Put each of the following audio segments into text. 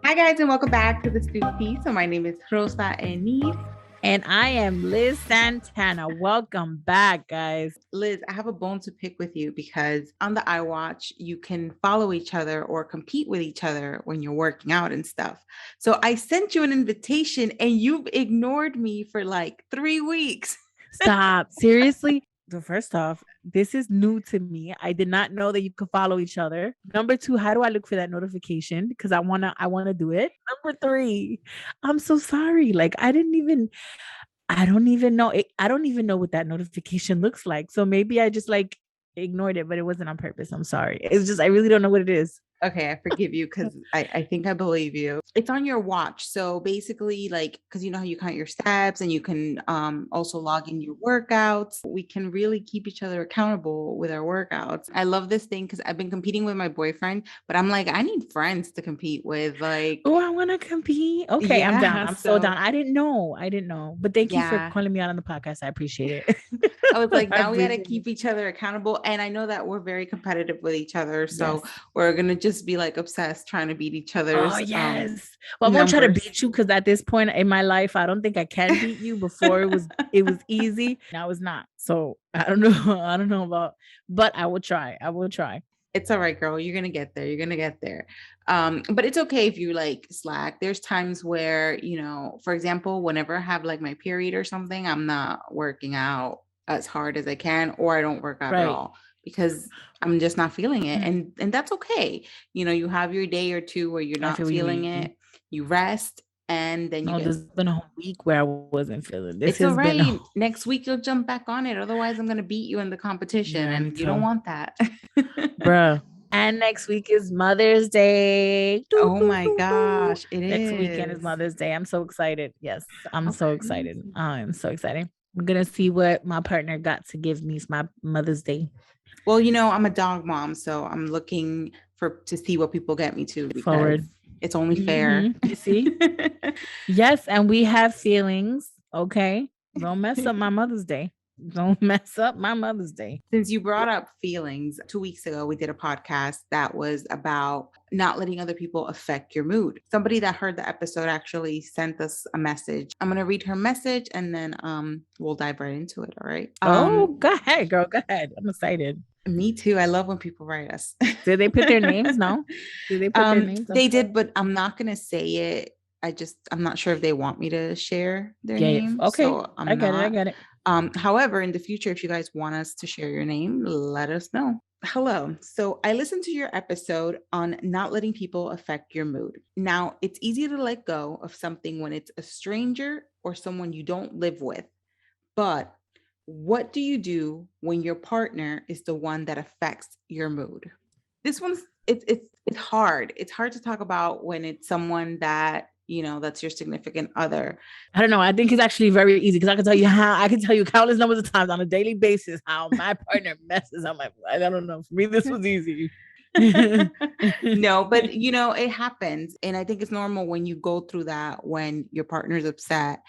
Hi guys, and welcome back to the Stew Tea. So my name is Rosa Enid. And I am Liz Santana. Welcome back, guys. Liz, I have a bone to pick with you because on the iWatch, you can follow each other or compete with each other when you're working out and stuff. So I sent you an invitation and you've ignored me for like 3 weeks. Stop. Seriously? So first off, this is new to me. I did not know that you could follow each other. Number two, how do I look for that notification? Because I wanna do it. Number three, I'm so sorry. Like I don't even know it. I don't even know what that notification looks like. So maybe I just like ignored it, but it wasn't on purpose. I'm sorry. It's just I really don't know what it is. Okay, I forgive you because I think I believe you. It's on your watch. So basically, like, because you know how you count your steps and you can also log in your workouts. We can really keep each other accountable with our workouts. I love this thing because I've been competing with my boyfriend, but I'm like, I need friends to compete with. Like, Oh, I want to compete. Okay, I'm down. yeah. I'm so down. So I didn't know. I didn't know. But thank you for yeah. calling me out on the podcast. I appreciate it. I was like, I now we got to appreciate it. keep each other accountable. And I know that we're very competitive with each other. So Yes. we're going to just be like obsessed trying to beat each Oh, other's yes. Well, I'm gonna try to numbers. beat you because at this point in my life, I don't think I can beat you. Before it was easy. Now it's not. So I don't know. I don't know about, but I will try. I will try. It's all right, girl. You're gonna get there. You're gonna get there. But it's okay if you like slack. There's times where, for example, whenever I have like my period or something, I'm not working out as hard as I can, or I don't work out at Right. all because I'm just not feeling it. Mm. And that's okay. You have your day or two where you're I feel not what you feeling mean. it, you rest, and then you No, get there's been a whole week where I wasn't feeling. This it's all has been right. Next week you'll jump back on it. Otherwise, I'm gonna beat you in the competition, yeah, me and you don't too. want that. Bruh. And next week is Mother's Day. Doo, Oh doo, my doo, doo. gosh, it Next weekend is is. Mother's Day. I'm so excited. Yes, I'm How so excited. crazy. I'm so excited. I'm gonna see what my partner got to give me for my Mother's Day Well, I'm a dog mom, so I'm looking for to see what people get me to because forward. it's only fair. You see? Yes, and we have feelings. Okay. Don't mess up my Mother's Day. Don't mess up my Mother's Day. Since you brought up feelings, 2 weeks ago, we did a podcast that was about not letting other people affect your mood. Somebody that heard the episode actually sent us a message. I'm going to read her message and then we'll dive right into it. All right. Oh, go ahead, girl. Go ahead. I'm excited. Me too. I love when people write us. Did they put their names? No. Did they put their names? They did, but I'm not going to say it. I'm not sure if they want me to share their Yeah, yeah. name. Okay. So I I'm get it. I not. get it. However, in the future, if you guys want us to share your name, let us know. Hello. So I listened to your episode on not letting people affect your mood. Now, it's easy to let go of something when it's a stranger or someone you don't live with. But what do you do when your partner is the one that affects your mood? This one's it's hard. It's hard to talk about when it's someone that, that's your significant other. I don't know. I think it's actually very easy because I can tell you countless numbers of times on a daily basis how my partner messes up my. I don't know. For me, this was easy. No, but it happens. And I think it's normal when you go through that when your partner's upset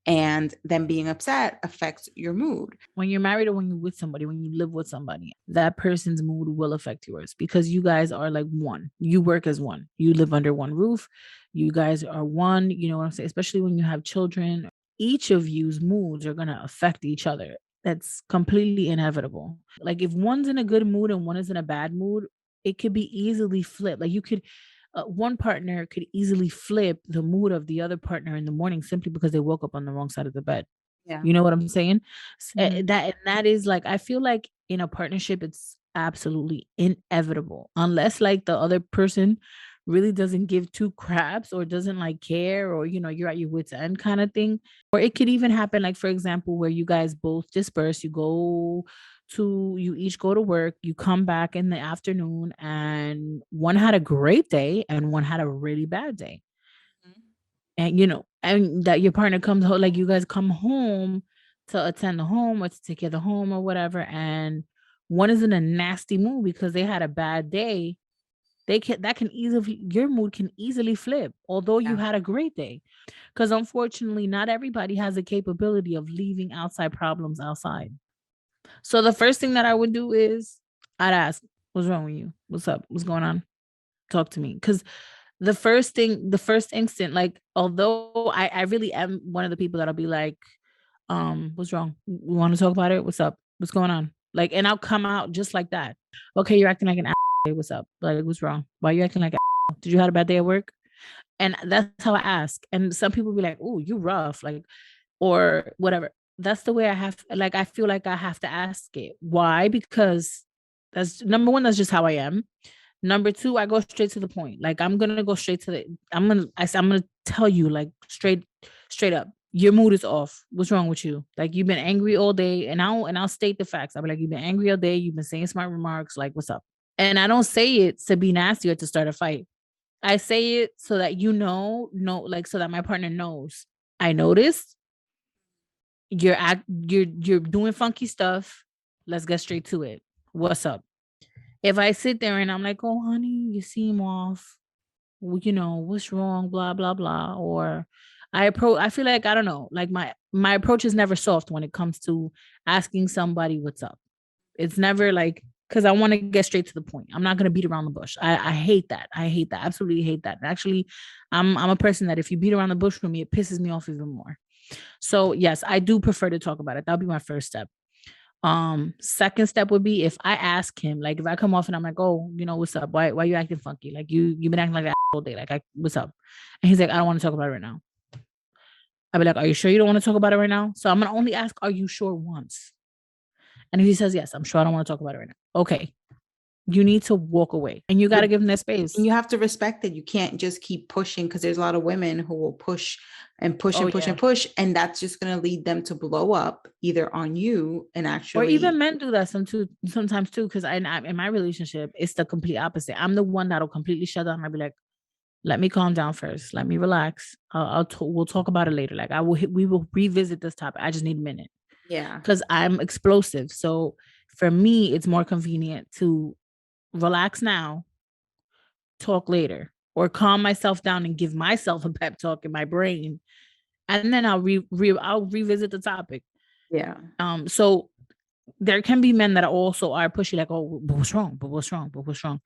and them being upset affects your mood. When you're married or when you're with somebody, when you live with somebody, that person's mood will affect yours because you guys are like one. You work as one. You live under one roof. You guys are one. You know what I'm saying? Especially when you have children, each of you's moods are going to affect each other. That's completely inevitable. Like if one's in a good mood and one is in a bad mood, it could be easily flipped. Like you could one partner could easily flip the mood of the other partner in the morning simply because they woke up on the wrong side of the bed. Yeah. You know what I'm saying? Mhm. That is like I feel like in a partnership it's absolutely inevitable unless like the other person really doesn't give two craps or doesn't like care or you're at your wits end kind of thing. Or it could even happen like for example where you guys both disperse, you each go to work, you come back in the afternoon and one had a great day and one had a really bad day. And and that your partner comes home, like you guys come home to attend the home or to take care of the home or whatever, and one is in a nasty mood because they had a bad day. That can easily your mood can easily flip, although you Yeah. had a great day. Because unfortunately, not everybody has the capability of leaving outside problems outside. So the first thing that I would do is I'd ask, "What's wrong with you? What's up? What's going on? Talk to me." Because the first instant, like, although I really am one of the people that'll be like, what's wrong? We want to talk about it? What's up? What's going on? Like, and I'll come out just like that. Okay, you're acting like an Hey, what's up? Like, what's wrong? Why are you acting like did you have a bad day at work? And that's how I ask. And some people be like, oh, you rough, like, or whatever. That's the way I have, like, I feel like I have to ask it. Why? Because that's number one, that's just how I am. Number two, I go straight to the point. Like, I'm gonna go straight to the. I'm gonna tell you, like, straight up. Your mood is off. What's wrong with you? Like, you've been angry all day, and I'll state the facts. I'll be like, you've been angry all day. You've been saying smart remarks. Like, what's up? And I don't say it to be nasty or to start a fight. I say it so that like, so that my partner knows. I noticed you're doing funky stuff. Let's get straight to it. What's up? If I sit there and I'm like, "Oh, honey, you seem off. What's wrong? Blah blah blah," or I feel like, I don't know, like, my approach is never soft when it comes to asking somebody what's up. It's never like, because I want to get straight to the point. I'm not gonna beat around the bush. I hate that. I hate that. Absolutely hate that. Actually, I'm a person that if you beat around the bush for me, it pisses me off even more. So yes, I do prefer to talk about it. That'll be my first step. Second step would be if I ask him, like, if I come off and I'm like, oh, what's up? Why you acting funky? Like, you've been acting like that all day. Like, what's up? And he's like, I don't want to talk about it right now. I'll be like, are you sure you don't want to talk about it right now? So I'm gonna only ask, are you sure once? And if he says yes, I'm sure I don't want to talk about it right now. Okay. You need to walk away and you got to But give them that space. you have to respect that you can't just keep pushing, because there's a lot of women who will push and push Oh and push yeah. and push, and that's just going to lead them to blow up either on you and Or even actually. men do that sometimes too. Because in my relationship, it's the complete opposite. I'm the one that'll completely shut down. I'll be like, let me calm down first. Let me relax. We'll talk about it later. Like, we will revisit this topic. I just need a minute Yeah. because I'm explosive. So for me, it's more convenient to relax now, talk later, or calm myself down and give myself a pep talk in my brain, and then I'll revisit the topic. Yeah. So there can be men that also are pushy, like, oh, but what's wrong? But what's wrong? But what's wrong?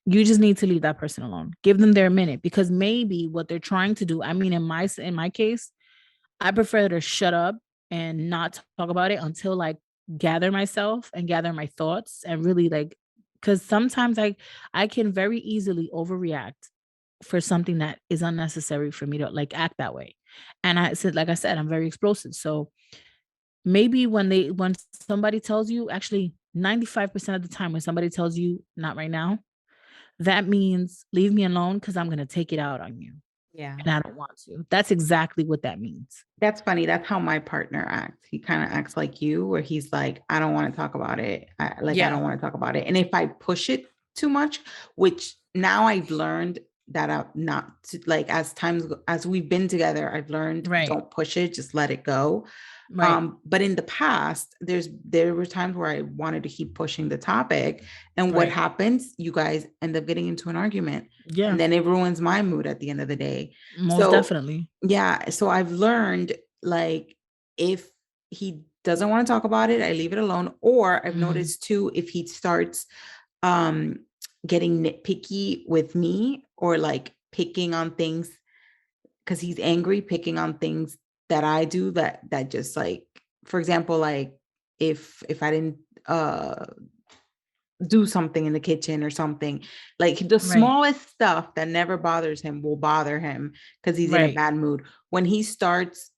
You just need to leave that person alone. Give them their minute, because maybe what they're trying to do. I mean, in my case, I prefer to shut up and not talk about it until, like, gather myself and gather my thoughts and really, like, because sometimes I can very easily overreact for something that is unnecessary for me to, like, act that way. And I said, like I said, I'm very explosive. So maybe when somebody tells you, actually 95% of the time when somebody tells you not right now, that means leave me alone because I'm gonna take it out on you. Yeah. And I don't want to. That's exactly what that means. That's funny. That's how my partner acts. He kind of acts like you, where he's like, I don't want to talk about it. I Yeah. don't want to talk about it. And if I push it too much, which now I've learned that I'm not to, like, as we've been together, I've learned, Right. don't push it, just let it go. Right. But in the past, there were times where I wanted to keep pushing the topic. And what Right. happens? You guys end up getting into an argument. Yeah. And then it ruins my mood at the end of the day. Most So definitely. yeah, so I've learned, like, if he doesn't want to talk about it, I leave it alone. Or I've Mhm. noticed too, if he starts um getting nitpicky with me, or like picking on things because he's angry, picking on things that I do, that just, like, for example, like, if I didn't do something in the kitchen or something, like the Right. smallest stuff that never bothers him will bother him because he's in a Right. bad mood. When he starts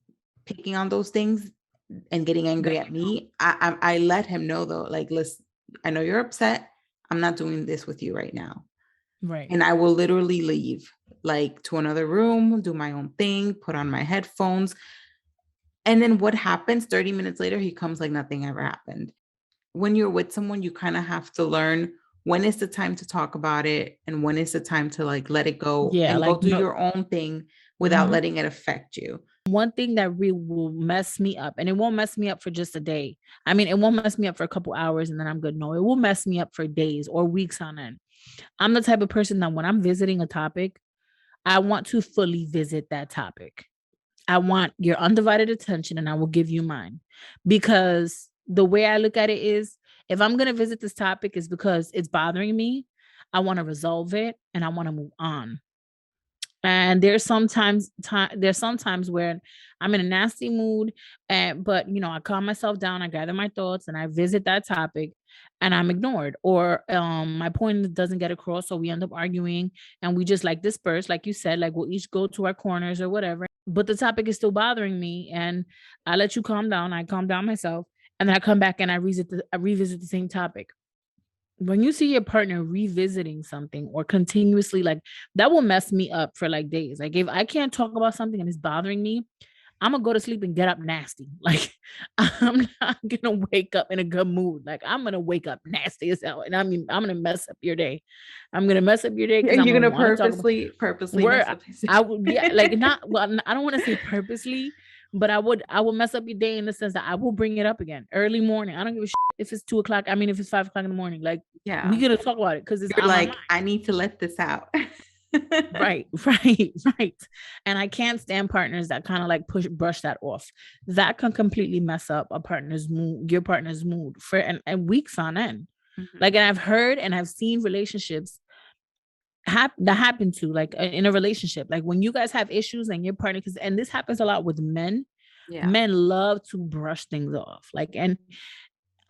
picking on those things and getting angry Then at you know. me, I let him know, though, like, listen, I know you're upset. I'm not doing this with you right now. Right. And I will literally leave, like, to another room, do my own thing, put on my headphones. And then what happens 30 minutes later, he comes like nothing ever happened. When you're with someone, you kind of have to learn when is the time to talk about it and when is the time to, like, let it go Yeah, and go like, do no. your own thing without Mhm. letting it affect you. One thing that really will mess me up, and it won't mess me up for just a day. I mean, it won't mess me up for a couple hours and then I'm good. No, it will mess me up for days or weeks on end. I'm the type of person that when I'm visiting a topic, I want to fully visit that topic. I want your undivided attention and I will give you mine. Because the way I look at it is, if I'm going to visit this topic is because it's bothering me. I want to resolve it and I want to move on. And there's sometimes where I'm in a nasty mood, and but I calm myself down, I gather my thoughts, and I visit that topic, and I'm ignored, or my point doesn't get across, so we end up arguing, and we just like disperse, like you said, like we'll each go to our corners or whatever. But the topic is still bothering me, and I let you calm down. I calm down myself, and then I come back and I revisit the same topic. When you see your partner revisiting something or continuously, like, that will mess me up for like days. Like, if I can't talk about something and it's bothering me, I'm gonna go to sleep and get up nasty. Like, I'm not gonna wake up in a good mood. Like, I'm gonna wake up nasty as hell. And I mean, I'm gonna mess up your day. I'm gonna mess up your day because I'm You're gonna gonna want to talk about purposely where mess up his I would, yeah, like, not well, I don't want to say purposely, but I would mess up your day in the sense that I will bring it up again early morning. I don't give a shit if it's 2 o'clock. I mean, if it's 5 o'clock in the morning, like, we Yeah. gonna talk about it because it's You're on my mind. like, "I need to let this out." Right, right, right. And I can't stand partners that kind of like brush that off. That can completely mess up a partner's mood, your partner's mood for and weeks on end. Like, Mhm. and I've heard and I've seen relationships that happen to, like, in a relationship, like when you guys have issues and your partner, because and this happens a lot with men. Yeah. Men love to brush things off, like, and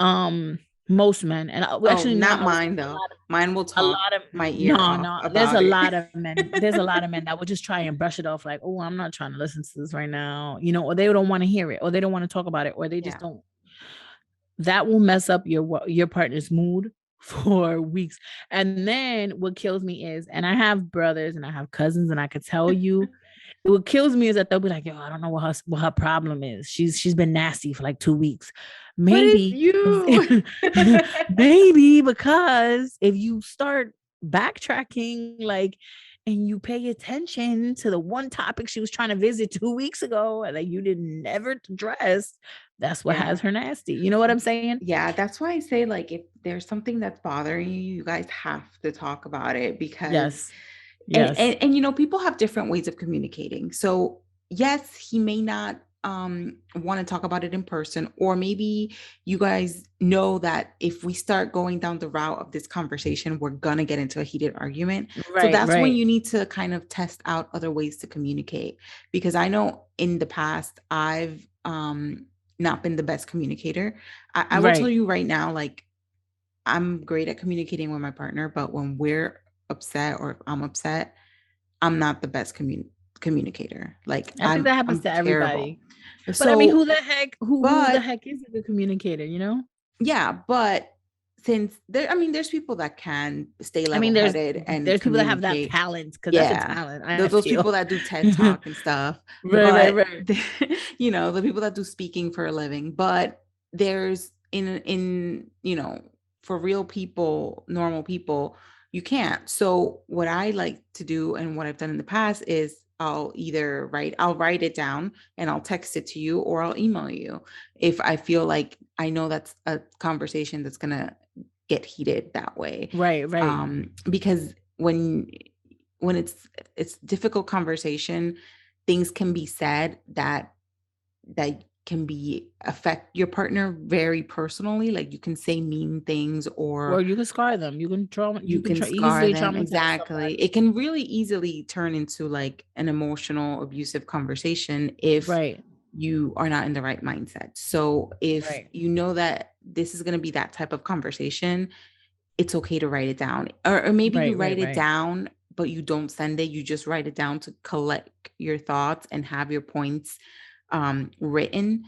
um most men, and well, Oh, actually not not most mine men, though. Mine will a talk lot of my ear no, off no, about it. there's a lot of men that would just try and brush it off, like, oh, I'm not trying to listen to this right now, or they don't want to hear it, or they don't want to talk about it, or they just Yeah. don't. That will mess up your partner's mood for weeks. And then what kills me is, and I have brothers and I have cousins, and I could tell you, what kills me is that they'll be like, "Yo, I don't know what her problem is. She's been nasty for like 2 weeks." But it's Maybe, you. maybe because if you start backtracking, like, and you pay attention to the one topic she was trying to visit 2 weeks ago and that you didn't never address, that's what has Yeah. her nasty. You know what I'm saying? Yeah, that's why I say, like, if there's something that's bothering you, you guys have to talk about it because Yes. Yes. people have different ways of communicating. So, yes, he may not want to talk about it in person, or maybe you guys know that if we start going down the route of this conversation, we're gonna get into a heated argument. So Right, that's when right, you need to kind of test out other ways to communicate. Because I know in the past I've not been the best communicator. I will tell right. you right now, like, I'm great at communicating with my partner, but when we're upset or if I'm upset, I'm not the best communicator. Like, I think that happens I'm to terrible. everybody. But I mean, So, who the but heck is a good communicator, you know? yeah, but since there's people that can stay I mean, level-headed and there's people that have that communicate. talent because that's a Yeah. talent, I Those feel. people that do TED Talk and stuff, Right, right, but right. the people that do speaking for a living, but there's for real people, normal people, you can't. So what I like to do and what I've done in the past is I'll write it down and I'll text it to you or I'll email you if I feel like I know that's a conversation that's gonna get heated that way. Right, right. Because when it's difficult conversation, things can be said that can be affect your partner very personally. Like, you can say mean things, Or or you can scar them. you You can can scar easily them. traumatize Exactly. somebody. It can really easily turn into like an emotional abusive conversation if Right, you are not in the right mindset. So if right, you know that this is going to be that type of conversation, it's okay to write it down. Or maybe you right, write right, it right. down, but you don't send it. You just write it down to collect your thoughts and have your points written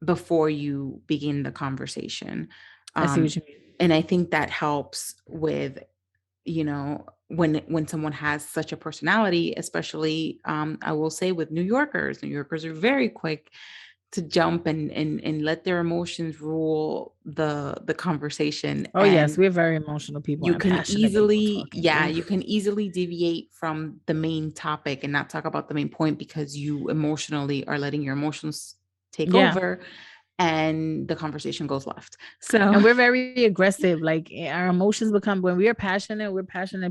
before you begin the conversation. I see what Um, you mean. and I think that helps with, when someone has such a personality, especially I will say with New Yorkers. New Yorkers are very quick to jump and let their emotions rule the conversation, Oh, yes, and we're very emotional people and passionate people talking. you Oof. can easily deviate from the main topic and not talk about the main point because you emotionally are letting your emotions take Yeah, over, and the conversation goes left. So And we're very aggressive. Like our emotions become when we're passionate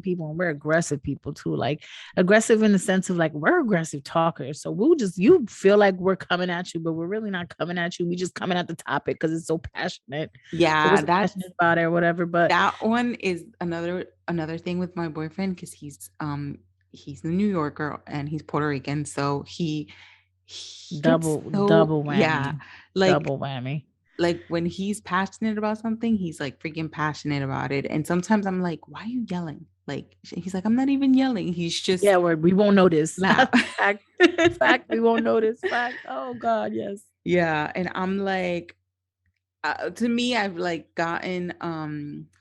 people and we're aggressive people too. Like aggressive in the sense of like we're aggressive talkers. So we'll just you feel like we're coming at you, but we're really not coming at you. We just coming at the topic because it's so passionate. Or we're yeah, so passionate about it or whatever. But that one is another thing with my boyfriend, because he's a New Yorker and he's Puerto Rican. So he gets so, double yeah, whammy. like Double whammy. when he's passionate about something, he's like freaking passionate about it. And sometimes I'm like, why are you yelling? Like he's like, I'm not even yelling. He's Yeah, just we won't notice. loud. Fact. Fact. We won't notice. Fact. Oh God, yes. Yeah. And I'm like, to me, I've like gotten,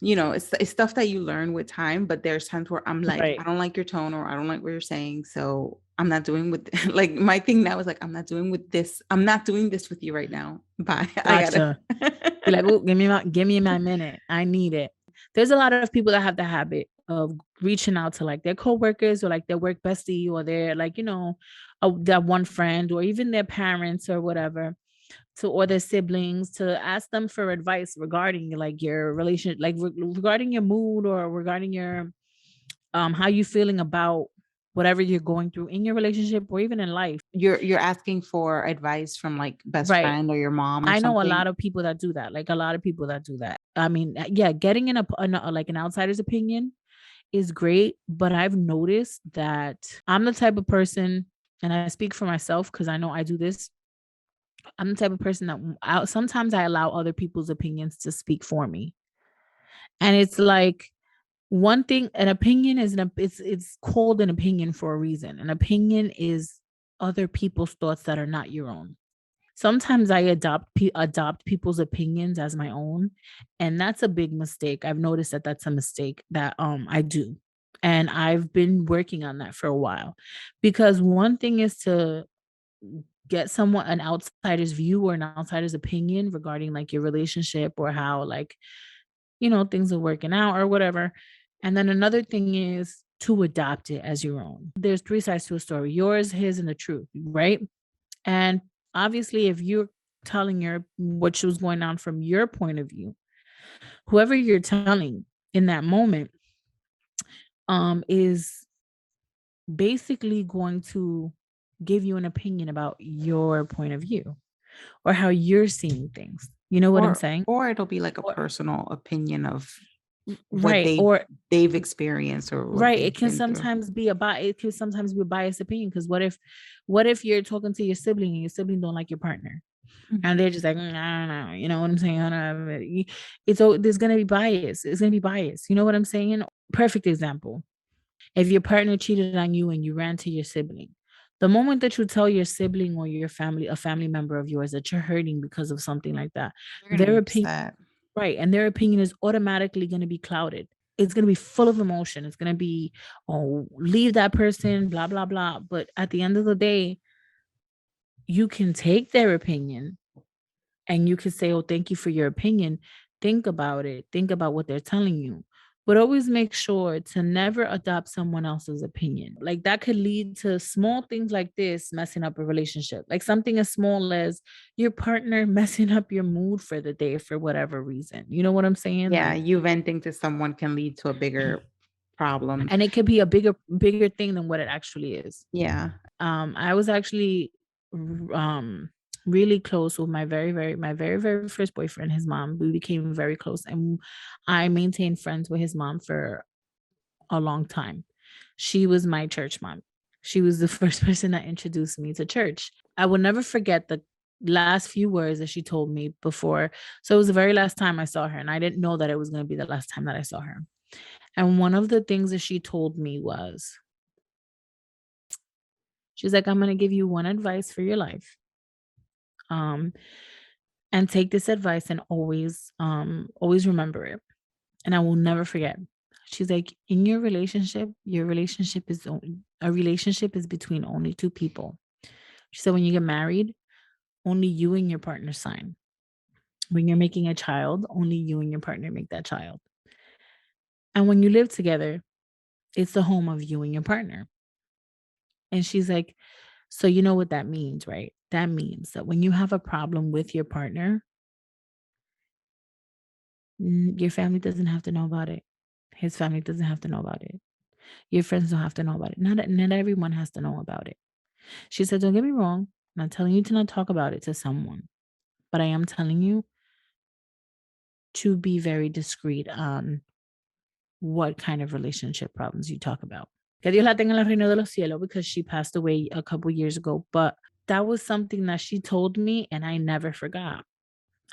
it's stuff that you learn with time, but there's times where I'm like, I Right. don't like your tone, or I don't like what you're saying. So I'm not doing with like my thing now is like, I'm not doing this with you right now. Bye. I gotta. Gotcha. Be like, oh, give me my minute. I need it. There's a lot of people that have the habit of reaching out to like their coworkers or like their work bestie or their like, that one friend or even their parents or whatever to or their siblings to ask them for advice regarding like your relation, like regarding your mood or regarding your how you feeling about whatever you're going through in your relationship or even in life. You're asking for advice from like best Right. friend or your mom or I know a something. lot of people that do that, like, a lot of people that do that. I mean, yeah, getting in like, an outsider's opinion is great, but I've noticed that I'm the type of person, and I speak for myself because I know I do this. I'm the type of person that sometimes I allow other people's opinions to speak for me. And it's like one thing, an opinion is it's called an opinion for a reason. An opinion is other people's thoughts that are not your own. Sometimes I adopt people's opinions as my own, and that's a big mistake. I've noticed that that's a mistake that I do. And I've been working on that for a while. Because one thing is to get someone an outsider's view or an outsider's opinion regarding like your relationship or how like, things are working out or whatever. And then another thing is to adopt it as your own. There's three sides to a story: yours, his, and the truth, right? And obviously, if you're telling your what was going on from your point of view, whoever you're telling in that moment is basically going to give you an opinion about your point of view or how you're seeing things. You know what I'm saying? Or it'll be like a Or personal opinion of what right, or they've experienced or what right, it they've can been through. sometimes be it can sometimes be a biased opinion because what if you're talking to your sibling and your sibling don't like your partner? And they're just like, I don't know, you know what I'm saying? I don't know. There's gonna be bias. It's gonna be bias. You know what I'm saying? Perfect example. If your partner cheated on you and you ran to your sibling, the moment that you tell your sibling or your family, a family member of yours, that you're hurting because of something like that, They're gonna their be opinion, upset. right, and their opinion is automatically going to be clouded. It's going to be full of emotion. It's going to be, oh, leave that person, blah blah blah. But at the end of the day, you can take their opinion and you can say, "Oh, thank you for your opinion. Think about it. Think about what they're telling you." But always make sure to never adopt someone else's opinion. Like that could lead to small things like this messing up a relationship. Like something as small as your partner messing up your mood for the day for whatever reason. You know what I'm saying? Yeah, Like, you venting to someone can lead to a bigger problem. and it could be a bigger thing than what it actually is. Yeah. I was actually really close with my very first boyfriend, his mom. We became very close and I maintained friends with his mom for a long time. She was my church mom. She was the first person that introduced me to church. I will never forget the last few words that she told me before. So it was the very last time I saw her and I didn't know that it was going to be the last time that I saw her. And one of the things that she told me was, she's like, I'm going to give you one advice for your life. Um, and take this advice and always remember it. And I will never forget. She's like, in your relationship is a relationship is between only two people. She said, when you get married, only you and your partner sign. When you're making a child, only you and your partner make that child. And when you live together, it's the home of you and your partner. And she's like, so you know what that means, right? That means that when you have a problem with your partner, your family doesn't have to know about it. His family doesn't have to know about it. Your friends don't have to know about it. Not everyone has to know about it. She said, "Don't get me wrong. I'm not telling you to not talk about it to someone, but I am telling you to be very discreet on what kind of relationship problems you talk about." Que Dios la tenga en el reino de los cielos, because she passed away a couple years ago. But that was something that she told me and I never forgot.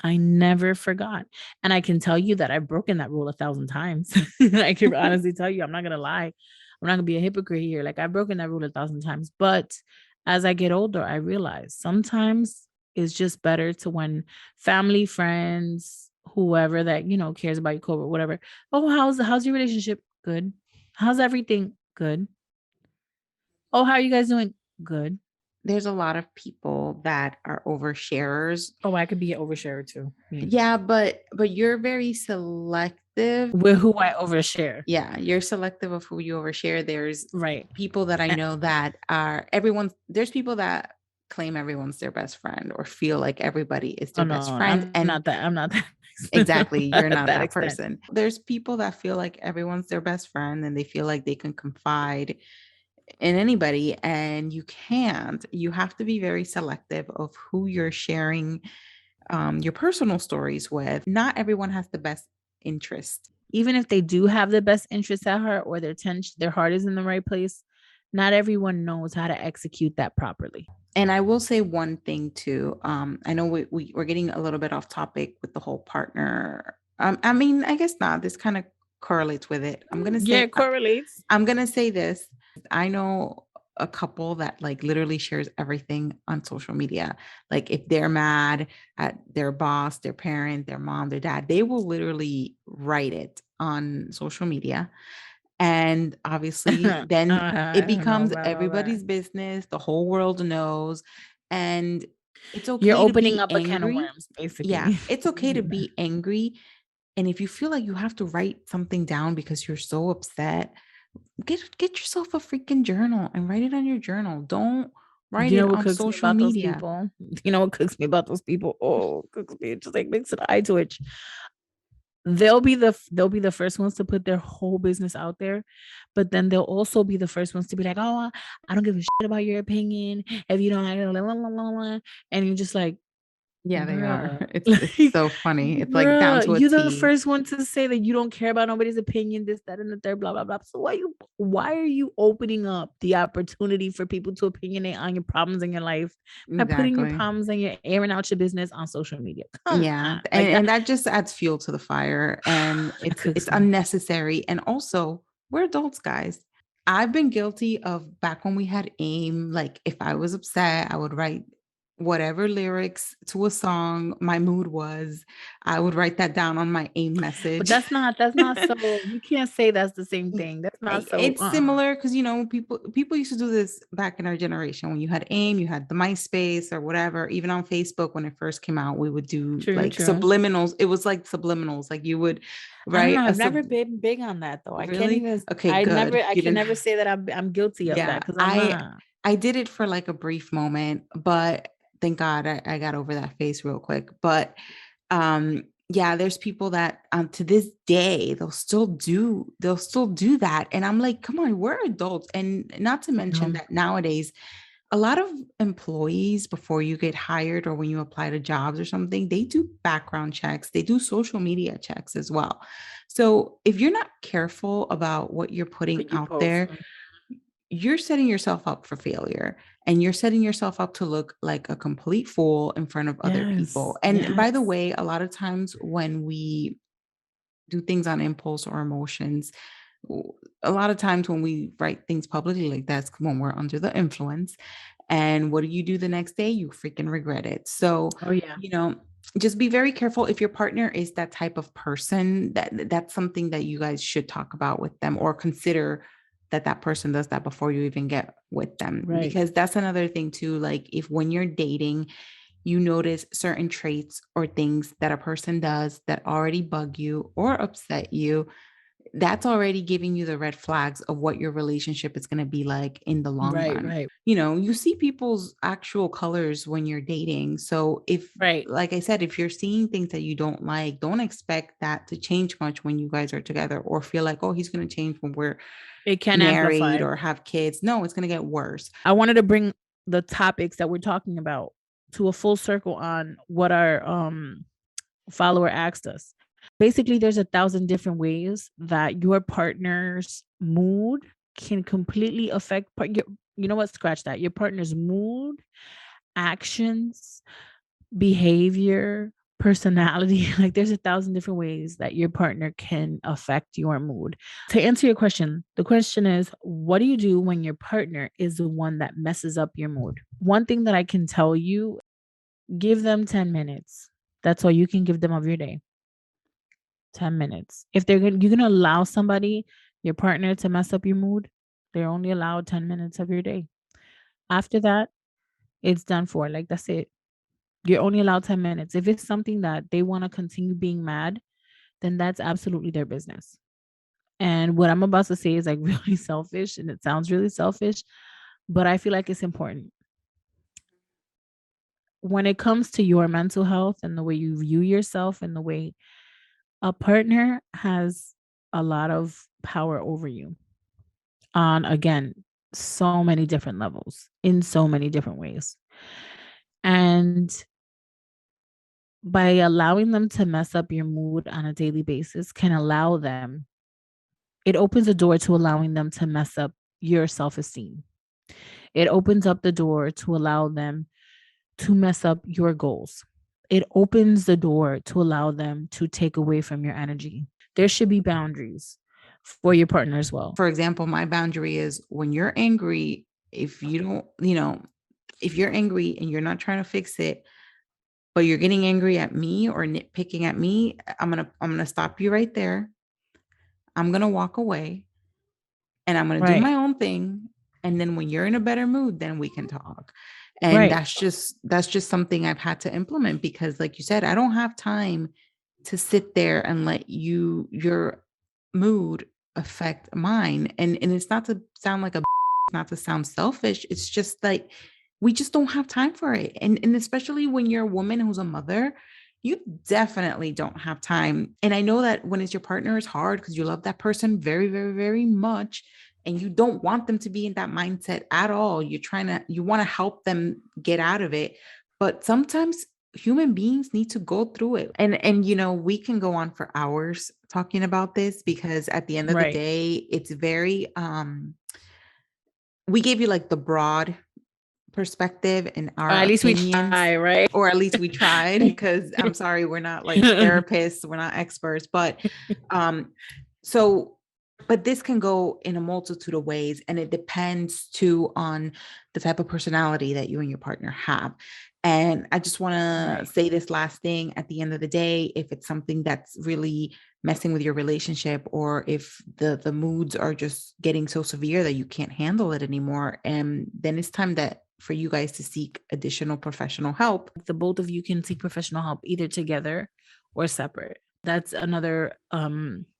I never forgot. And I can tell you that I've broken that rule 1,000 times. I can honestly tell you, I'm not gonna lie. I'm not gonna be a hypocrite here. Like, I've broken that rule 1,000 times. But as I get older, I realize sometimes it's just better to, when family, friends, whoever that, cares about you, cover, whatever. Oh, how's your relationship? Good. How's everything? Good. Oh, how are you guys doing? Good. There's a lot of people that are oversharers. Oh, I could be an oversharer too. Me. Yeah, but you're very selective. With who I overshare. Yeah, you're selective of who you overshare. There's Right. people that I Eh, know that are there's people that claim everyone's their best friend or feel like everybody is Oh, their no, best friend. And I'm not that exactly, you're at not that that extent. person. There's people that feel like everyone's their best friend and they feel like they can confide in anybody, and you can't. You have to be very selective of who you're sharing your personal stories with. Not everyone has the best interest. Even if they do have the best interests at heart, or their heart is in the right place, not everyone knows how to execute that properly. And I will say one thing too. I know we're getting a little bit off topic with the whole partner. I mean, I guess not. This kind of correlates with it. Yeah, it correlates. I'm gonna say this. I know a couple that like literally shares everything on social media. Like if they're mad at their boss, their parent, their mom, their dad, they will literally write it on social media. And obviously, then it I don't know becomes about all that. everybody's business. The whole world knows. And it's You're okay to opening be up a can of angry. worms, Yeah, basically. it's okay to be angry. And if you feel like you have to write something down because you're so upset, get yourself a freaking journal and write it on your journal. Don't write You know it what on cooks me social about those media. people? You know what cooks me about those people? Oh, cooks me. It just like makes an eye twitch. They'll be the first ones to put their whole business out there, but then they'll also be the first ones to be like, "Oh, I don't give a shit about your opinion. If you don't like it, blah, blah, blah, blah, blah." And you're just like, Yeah, they are. bruh, It's like, so funny. It's like down bruh, to a you're the T. first one to say that you don't care about nobody's opinion, this, that, and the third, blah, blah, blah. So why are you opening up the opportunity for people to opinionate on your problems in your life by putting your Exactly. problems and your airing out your business on social media? Come Yeah, on. Like and that just adds fuel to the fire, and that it's cooks me. unnecessary. And also, we're adults, guys. I've been guilty of back when we had AIM. Like, if I was upset, I would write whatever lyrics to a song my mood was. I would write that down on my AIM But message. that's not so, you can't say that's the same thing. That's not so, It's similar because people used to do this back in our generation. When you had AIM, you had the MySpace or whatever. Even on Facebook when it first came out, we would do True, like true. subliminals. It was like subliminals. Like you would I don't know. write a I've sub. never been big on that though. I can't Really? even. Okay, good. I You can didn't. never say that I'm guilty of that Yeah, because I'm not. I did it for like a brief moment, but thank God I got over that phase real quick. But yeah, there's people that to this day they'll still do that. And I'm like, come on, we're adults. And not to mention No. that nowadays a lot of employees before you get hired or when you apply to jobs or something, they do background checks, they do social media checks as well. So if you're not careful about what you're putting But you out post. there, you're setting yourself up for failure, and you're setting yourself up to look like a complete fool in front of other people. Yes. And by the Yes. way, a lot of times when we do things on impulse or emotions, a lot of times when we write things publicly like that's when we're under the influence. And what do you do the next day? You freaking regret it. So, Oh yeah. you know, just be very careful. If your partner is that type of person, that's something that you guys should talk about with them, or consider that that person does that before you even get with them. Right. Because that's another thing too. Like if when you're dating, you notice certain traits or things that a person does that already bug you or upset you, that's already giving you the red flags of what your relationship is going to be like in the long Right, run. right, You see people's actual colors when you're dating. So if, right. like I said, if you're seeing things that you don't like, don't expect that to change much when you guys are together, or feel like, oh, he's going to change when we're It can married amplify. or have kids. No, it's going to get worse. I wanted to bring the topics that we're talking about to a full circle on what our follower asked us. Basically, there's 1,000 different ways that your partner's mood can completely affect you know what, scratch that. Your partner's mood, actions, behavior, personality. Like there's 1,000 different ways that your partner can affect your mood. To answer your question, the question is, what do you do when your partner is the one that messes up your mood? One thing that I can tell you, give them 10 minutes. That's all you can give them of your day. 10 minutes. If you're going to allow somebody, your partner, to mess up your mood, they're only allowed 10 minutes of your day. After that, it's done for. Like that's it. You're only allowed 10 minutes. If it's something that they want to continue being mad, then that's absolutely their business. And what I'm about to say is like really selfish and it sounds really selfish, but I feel like it's important. When it comes to your mental health and the way you view yourself and the way a partner has a lot of power over you on, again, so many different levels in so many different ways. And by allowing them to mess up your mood on a daily basis can allow them, it opens the door to allowing them to mess up your self-esteem. It opens up the door to allow them to mess up your goals. It opens the door to allow them to take away from your energy. There should be boundaries for your partner as well. For example, my boundary is when you're angry, if you don't, if you're angry and you're not trying to fix it, but you're getting angry at me or nitpicking at me, I'm going to stop you right there. I'm going to walk away and I'm going to do Right. my own thing. And then when you're in a better mood, then we can talk. And Right. that's just something I've had to implement because like you said, I don't have time to sit there and let your mood affect mine. And it's not to sound like a not to sound selfish. It's just like we just don't have time for it. And especially when you're a woman who's a mother, you definitely don't have time. And I know that when it's your partner, it's hard because you love that person very, very, very much. And you don't want them to be in that mindset at all. You want to help them get out of it. But sometimes human beings need to go through it. And we can go on for hours talking about this because at the end of the Right. day, it's very we gave you like the broad perspective and Or our at least we opinions, try, right? or at least we tried, because I'm sorry, we're not like therapists, we're not experts, but um so but this can go in a multitude of ways, and it depends too on the type of personality that you and your partner have. And I just want to Right. say this last thing: at the end of the day, if it's something that's really messing with your relationship, or if the moods are just getting so severe that you can't handle it anymore, and then it's time that for you guys to seek additional professional help. The both of you can seek professional help either together or separate. That's another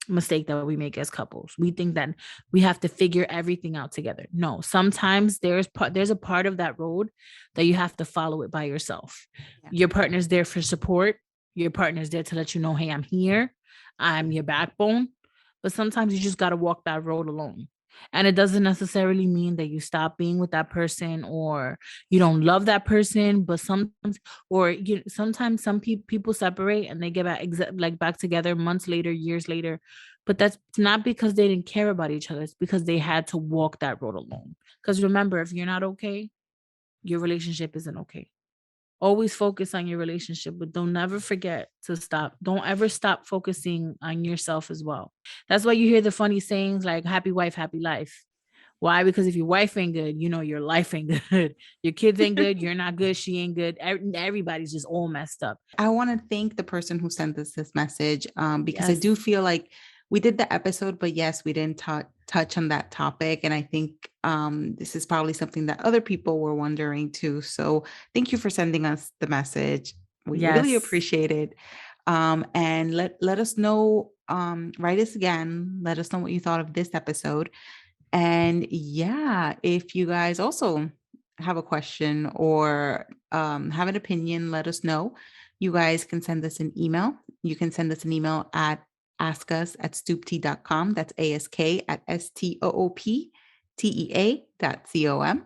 mistake that we make as couples. We think that we have to figure everything out together. No, sometimes there's a part of that road that you have to follow it by yourself. Yeah. Your partner's there for support. Your partner's there to let you know, hey, I'm here. I'm your backbone. But sometimes you just got to walk that road alone. And it doesn't necessarily mean that you stop being with that person or you don't love that person, but sometimes, or sometimes some people separate and they get back together months later, years later. But that's not because they didn't care about each other. It's because they had to walk that road alone. Because remember, if you're not okay, your relationship isn't okay. Always focus on your relationship, but don't ever forget to stop. Don't ever stop focusing on yourself as well. That's why you hear the funny sayings like happy wife, happy life. Why? Because if your wife ain't good, your life ain't good. Your kids ain't good, you're not good, she ain't good. Everybody's just all messed up. I want to thank the person who sent us this message, because I Yes. do feel like we did the episode, but yes, we didn't touch on that topic. And I think this is probably something that other people were wondering too. So thank you for sending us the message. We really Yes. appreciate it. And let us know, write us again, let us know what you thought of this episode. And yeah, if you guys also have a question or have an opinion, let us know. You guys can send us an email. You can send us an email at askus@stooptea.com. That's ASK@STOOPTEA.com. It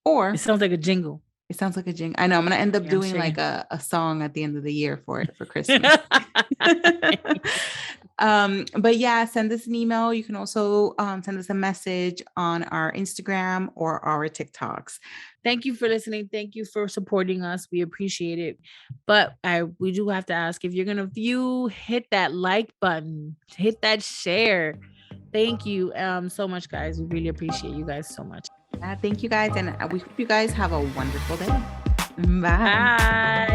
Or sounds like a jingle. it sounds like a jingle. I know I'm gonna end up Yeah, I'm doing sure. like a song at the end of the year for it for Christmas. But yeah, send us an email. You can also send us a message on our Instagram or our TikToks. Thank you for listening. Thank you for supporting us. We appreciate it. But we do have to ask, if you're gonna view, hit that like button, hit that share. Thank you so much, guys. We really appreciate you guys so much. Thank you guys, and we hope you guys have a wonderful day. Bye. Bye.